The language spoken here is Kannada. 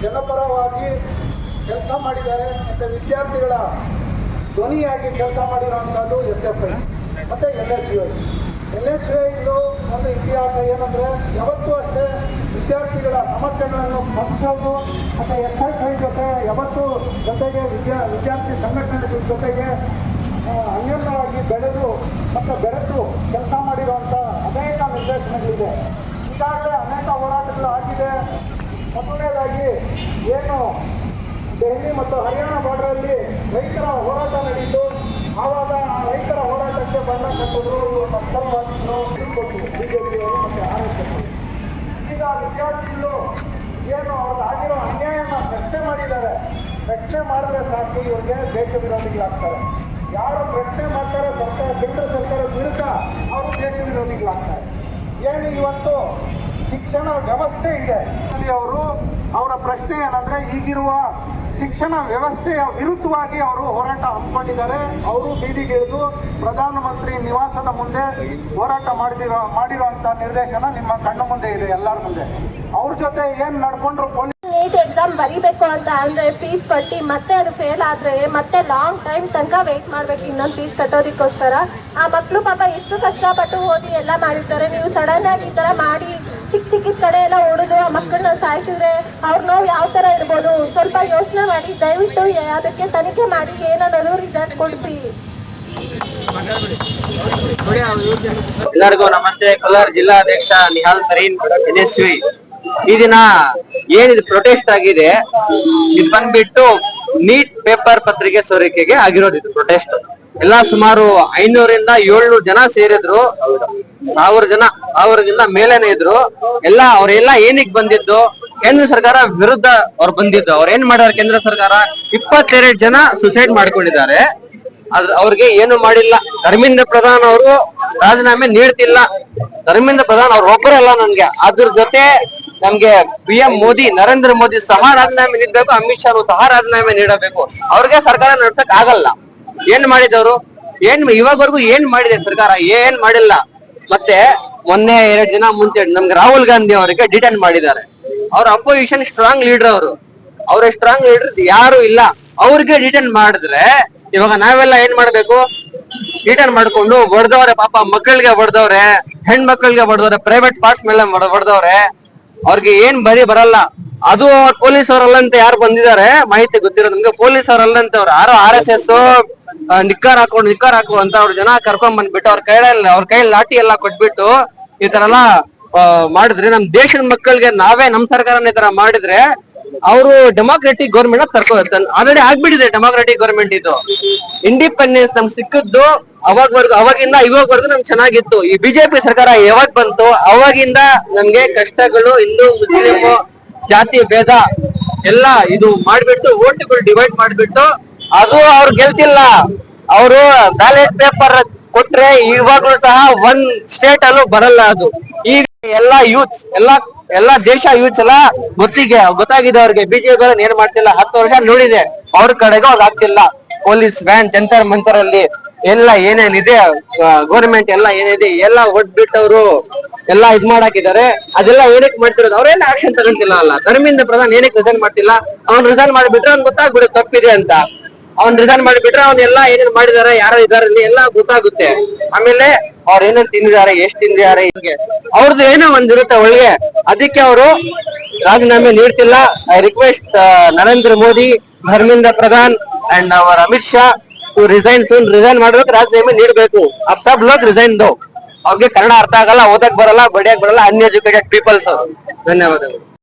ಜನಪರವಾಗಿ ಕೆಲಸ ಮಾಡಿದ್ದಾರೆ ಮತ್ತು ವಿದ್ಯಾರ್ಥಿಗಳ ಧ್ವನಿಯಾಗಿ ಕೆಲಸ ಮಾಡಿರುವಂಥದ್ದು SFI ಮತ್ತು NSUI. NSUIದು ಒಂದು ಇತಿಹಾಸ ಏನಂದರೆ ಯಾವತ್ತೂ ಅಷ್ಟೇ ವಿದ್ಯಾರ್ಥಿಗಳ ಸಮಸ್ಯೆಗಳನ್ನು ಸ್ಪಂದಿಸೋದು ಮತ್ತು SFI ಜೊತೆ ಯಾವತ್ತೂ ಜೊತೆಗೆ ವಿದ್ಯಾರ್ಥಿ ಸಂಘಟನೆಗಳ ಜೊತೆಗೆ ಅನ್ಯೋನ್ಯವಾಗಿ ಬೆಳೆದು ಮತ್ತು ಬೆರೆತು ಕೆಲಸ ಮಾಡಿರುವಂಥ ಅನೇಕ ನಿರ್ದೇಶನಗಳಿದೆ. ಈಗಾಗಲೇ ಅನೇಕ ಹೋರಾಟಗಳು ಆಗಿದೆ. ಮೊದಲನೇದಾಗಿ ಏನು ದೆಹಲಿ ಮತ್ತು ಹರಿಯಾಣ ಬಾರ್ಡರಲ್ಲಿ ರೈತರ ಹೋರಾಟ ನಡೆಯಿತು. ಆವಾಗ ಆ ರೈತರ ಹೋರಾಟಕ್ಕೆ ಬಣ್ಣ ಕಟ್ಟಿದ್ರು, ನಕ್ಸಲ್ವಾದಿಗಳು BJಪಿಯವರು ಮತ್ತು RSS. ಈಗ ವಿದ್ಯಾರ್ಥಿಗಳು ಏನು ಅವ್ರಿಗೆ ಆಗಿರೋ ಅನ್ಯಾಯನ ಪ್ರಶ್ನೆ ಮಾಡಿದ್ದಾರೆ. ಪ್ರಶ್ನೆ ಮಾಡಿದ್ರೆ ಸಾಕು ಇವ್ರಿಗೆ ದೇಶ ವಿರೋಧಿಗಳಾಗ್ತಾರೆ. ಯಾರು ಪ್ರಶ್ನೆ ಮಾಡ್ತಾರೆ ಕೇಂದ್ರ ಸರ್ಕಾರದ ವಿರುದ್ಧ ಅವರು ದೇಶ ವಿರೋಧಿಗಳಾಗ್ತಾರೆ. ಏನು ಇವತ್ತು ಶಿಕ್ಷಣ ವ್ಯವಸ್ಥೆ ಇದೆ, ಅವರು ಅವರ ಪ್ರಶ್ನೆ ಏನಂದ್ರೆ ಈಗಿರುವ ಶಿಕ್ಷಣ ವ್ಯವಸ್ಥೆಯ ವಿರುದ್ಧವಾಗಿ ಅವರು ಹೋರಾಟ ಹಮ್ಮಿಕೊಂಡಿದ್ದಾರೆ. ಅವರು ಬೀದಿಗಿಳಿದು ಪ್ರಧಾನಮಂತ್ರಿ ನಿವಾಸದ ಮುಂದೆ ಹೋರಾಟ ಮಾಡಿರುವಂಥ ನಿರ್ದೇಶನ ನಿಮ್ಮ ಕಣ್ಣು ಮುಂದೆ ಇದೆ, ಎಲ್ಲರ ಮುಂದೆ. ಅವ್ರ ಜೊತೆ ಏನು ನಡ್ಕೊಂಡ್ರು, ನೀಟ್ ಎಕ್ಸಾಮ್ ಬರೀಬೇಕು ಅಂತ ಅಂದರೆ ಫೀಸ್ ಕಟ್ಟಿ ಮತ್ತೆ ಅದು ಫೇಲ್ ಆದರೆ ಮತ್ತೆ ಲಾಂಗ್ ಟೈಮ್ ತನಕ ವೆಯ್ಟ್ ಮಾಡಬೇಕು ಇನ್ನೊಂದು ಫೀಸ್ ಕಟ್ಟೋದಕ್ಕೋಸ್ಕರ. ಆ ಮಕ್ಕಳು ಪಾಪ ಎಷ್ಟು ಕಷ್ಟಪಟ್ಟು ಓದಿ ಎಲ್ಲ ಮಾಡಿರ್ತಾರೆ. ನೀವು ಸಡನ್ ಆಗಿ ಈ ಥರ ಮಾಡಿ ಸಿಕ್ಕಿದ ಕಡೆ ಎಲ್ಲ ಹೊಡೆದು ಆ ಮಕ್ಕಳನ್ನ ಸಾಯಿಸಿದ್ರೆ ಅವ್ರ ನೋವು ಯಾವ ಥರ ಇರ್ಬೋದು? ಸ್ವಲ್ಪ ಯೋಚನೆ ಮಾಡಿ, ದಯವಿಟ್ಟು ಅದಕ್ಕೆ ತನಿಖೆ ಮಾಡಿ ಏನನ್ನೋದು ರಿಸಲ್ಟ್ ಕೊಡಿಸಿ. ಎಲ್ಲರಿಗೂ ನಮಸ್ತೆ. ಕೋಲಾರ ಜಿಲ್ಲಾಧ್ಯಕ್ಷ ನಿಹಾಲ್ ತರೀನ್, NSUI. ಈ ದಿನ ಏನಿದು ಪ್ರೊಟೆಸ್ಟ್ ಆಗಿದೆ, ಇದು ಬಂದ್ಬಿಟ್ಟು ನೀಟ್ ಪೇಪರ್ ಪತ್ರಿಕೆ ಸೋರಿಕೆಗೆ ಆಗಿರೋದು. ಇದು ಪ್ರೊಟೆಸ್ಟ್ ಎಲ್ಲ ಸುಮಾರು 500ರಿಂದ 700 ಜನ ಸೇರಿದ್ರು. 1000 ಮೇಲೇನೆ ಇದ್ರು. ಅವರೆಲ್ಲ ಏನಕ್ಕೆ ಬಂದಿದ್ದು? ಕೇಂದ್ರ ಸರ್ಕಾರ ವಿರುದ್ಧ ಅವ್ರು ಬಂದಿದ್ದು. ಅವ್ರ ಏನ್ ಮಾಡಿದಾರೆ? ಕೇಂದ್ರ ಸರ್ಕಾರ 22 ಜನ ಸುಸೈಡ್ ಮಾಡ್ಕೊಂಡಿದ್ದಾರೆ. ಅವ್ರಿಗೆ ಏನು ಮಾಡಿಲ್ಲ. ಧರ್ಮೇಂದ್ರ ಪ್ರಧಾನ್ ಅವರು ರಾಜೀನಾಮೆ ನೀಡ್ತಿಲ್ಲ. ಧರ್ಮೇಂದ್ರ ಪ್ರಧಾನ್ ಅವ್ರ ಒಬ್ಬರಲ್ಲ ನನ್ಗೆ, ಅದ್ರ ಜೊತೆ ನಮ್ಗೆ PM ಮೋದಿ, ನರೇಂದ್ರ ಮೋದಿ ಸಹ ರಾಜೀನಾಮೆ ನೀಡಬೇಕು. ಅಮಿತ್ ಶಾ ಸಹ ರಾಜೀನಾಮೆ ನೀಡಬೇಕು. ಅವ್ರಿಗೆ ಸರ್ಕಾರ ನಡೆಸಕ್ ಆಗಲ್ಲ. ಏನ್ ಮಾಡಿದವರು? ಇವಾಗವರೆಗೂ ಏನ್ ಮಾಡಿದೆ ಸರ್ಕಾರ? ಏನ್ ಮಾಡಿಲ್ಲ. ಮತ್ತೆ ಮೊನ್ನೆ 2 ದಿನ ಮುಂಚೆ ನಮ್ಗೆ ರಾಹುಲ್ ಗಾಂಧಿ ಅವರಿಗೆ ಡಿಟೈನ್ ಮಾಡಿದ್ದಾರೆ. ಅವ್ರ ಅಪೋಸಿಷನ್ ಸ್ಟ್ರಾಂಗ್ ಲೀಡರ್ ಅವ್ರ ಸ್ಟ್ರಾಂಗ್ ಲೀಡರ್ ಯಾರು ಇಲ್ಲ. ಅವ್ರಿಗೆ ಡಿಟೈನ್ ಮಾಡಿದ್ರೆ ಇವಾಗ ನಾವೆಲ್ಲ ಏನ್ ಮಾಡ್ಬೇಕು? ರಿಟರ್ನ್ ಮಾಡ್ಕೊಂಡು ಹೊಡೆದವ್ರೆ, ಪಾಪ ಮಕ್ಕಳಿಗೆ ಹೊಡೆದವ್ರೆ, ಹೆಣ್ಮಕ್ಳಿಗೆ ಹೊಡೆದವ್ರೆ, ಪ್ರೈವೇಟ್ ಪಾರ್ಟ್ಸ್ ಮೇಲೆ ಹೊಡೆದವ್ರೆ. ಅವ್ರಿಗೆ ಏನ್ ಬರಲ್ಲ. ಅದು ಪೊಲೀಸ್ ಅವರಲ್ಲಂತೆ ಯಾರು ಬಂದಿದ್ದಾರೆ ಮಾಹಿತಿ ಗೊತ್ತಿರೋ ನಮ್ಗೆ. ಪೊಲೀಸ್ ಅವರಲ್ಲಂತೆ ಅವ್ರು ಯಾರೋ RSS ನಿಕ್ಕಾರ್ ಹಾಕು ಅಂತ ಅವ್ರ ಜನ ಕರ್ಕೊಂಡ್ ಬಂದ್ಬಿಟ್ಟು ಅವ್ರ ಕೈಯಲ್ಲಿ ಲಾಠಿ ಎಲ್ಲ ಕೊಟ್ಬಿಟ್ಟು ಈ ತರ ಎಲ್ಲ ಮಾಡಿದ್ರೆ ನಮ್ ದೇಶದ ಮಕ್ಕಳಿಗೆ ನಮ್ ಸರ್ಕಾರನ ಈ ತರ ಮಾಡಿದ್ರೆ ಅವರು ಡೆಮಾಕ್ರೆಟಿಕ್ ಗೌರ್ಮೆಂಟ್ ಆಲ್ರೆಡಿ ಆಗ್ಬಿಟ್ಟಿದೆ. ಡೆಮಾಕ್ರೆಟಿಕ್ ಗೌರ್ಮೆಂಟ್ ಇದು. ಇಂಡಿಪೆಂಡೆನ್ಸ್ ನಮ್ಗೆ ಸಿಕ್ಕಿದ್ದು ಅವಾಗಿಂದ ಇವಾಗವರೆಗೂ ನಮ್ಗೆ ಚೆನ್ನಾಗಿತ್ತು. ಈ BJP ಸರ್ಕಾರ ಯಾವಾಗ ಬಂತು ಅವಾಗಿಂದ ನಮ್ಗೆ ಕಷ್ಟಗಳು, ಹಿಂದೂ ಮುಸ್ಲಿಂ ಜಾತಿ ಭೇದ ಎಲ್ಲ ಇದು ಮಾಡ್ಬಿಟ್ಟು ಓಟ್ಗಳು ಡಿವೈಡ್ ಮಾಡ್ಬಿಟ್ಟು ಅದು ಅವ್ರು ಗೆಲ್ತಿಲ್ಲ. ಅವರು ಬ್ಯಾಲೆಟ್ ಪೇಪರ್ ಕೊಟ್ರೆ ಇವಾಗ್ಲೂ ಸಹ ಒಂದ್ ಸ್ಟೇಟ್ ಅಲ್ಲೂ ಬರಲ್ಲ. ಅದು ಈಗ ಎಲ್ಲಾ ಯೂತ್ಸ್ ಎಲ್ಲಾ ದೇಶ ಯೂತ್ಸ್ ಎಲ್ಲ ಗೊತ್ತಾಗಿದೆ ಅವ್ರಿಗೆ. BJP ಏನ್ ಮಾಡ್ತಿಲ್ಲ. 10 ವರ್ಷ ನೋಡಿದೆ, ಅವ್ರ ಕಡೆಗೂ ಅವ್ರು ಆಗ್ತಿಲ್ಲ. ಪೊಲೀಸ್ ವ್ಯಾನ್, ಜಂತರ್ ಮಂತರ್ ಅಲ್ಲಿ ಎಲ್ಲ ಏನೇನಿದೆ ಗೌರ್ಮೆಂಟ್ ಎಲ್ಲ ಏನಿದೆ ಎಲ್ಲ ಒಡ್ಬಿಟ್ಟವ್ರು ಎಲ್ಲ ಇದ್ ಮಾಡಾಕಿದ್ದಾರೆ. ಅದೆಲ್ಲ ಏನಕ್ಕೆ ಮಾಡ್ತಿರೋದು? ಅವ್ರೇನ್ ಆಕ್ಷನ್ ತಗೊಂತಿಲ್ಲ ಅಲ್ಲ. ಧರ್ಮೇಂದ್ರ ಪ್ರಧಾನ್ ಏನಕ್ಕೆ ರಿಸೈನ್ ಮಾಡ್ತಿಲ್ಲ? ಅವ್ನ್ ರಿಸೈನ್ ಮಾಡಿಬಿಟ್ರೆ ಅವ್ನ್ ಗೊತ್ತಾಗ್ಬಿಡುತ್ತೆ ತಪ್ಪಿದೆ ಅಂತ. ಅವ್ನ್ ರಿಸೈನ್ ಮಾಡಿಬಿಟ್ರೆ ಅವ್ನೆಲ್ಲ ಏನೇನ್ ಮಾಡಿದಾರೆ, ಯಾರು ಇದಾರೆ ಎಲ್ಲ ಗೊತ್ತಾಗುತ್ತೆ. ಆಮೇಲೆ ಅವ್ರ ಏನೇನ್ ತಿಂದಿದ್ದಾರೆ, ಎಷ್ಟ್ ತಿಂದಿದ್ದಾರೆ, ಹಿಂಗೆ ಅವ್ರದ್ದು ಏನೋ ಒಂದಿರುತ್ತೆ ಒಳಗೆ. ಅದಕ್ಕೆ ಅವರು ರಾಜೀನಾಮೆ ನೀಡ್ತಿಲ್ಲ. I request Narendra Modi, Dharmendra Pradhan and our Amit Shah to resign soon. Resign ಮಾಡ್ಬೇಕು, ರಾಜೀನಾಮೆ ನೀಡಬೇಕು. ಅಬ್ ಸಬ್ ಲೋಗ್ ರಿಸೈನ್ ದೋ. ಅವ್ರಿಗೆ ಕನ್ನಡ ಅರ್ಥ ಆಗಲ್ಲ, ಓದಕ್ ಬರಲ್ಲ, ಬಡಿಯಕ್ ಬರಲ್ಲ, ಅನ್ಎಜುಕೇಟೆಡ್ ಪೀಪಲ್ಸ್. ಧನ್ಯವಾದಗಳು.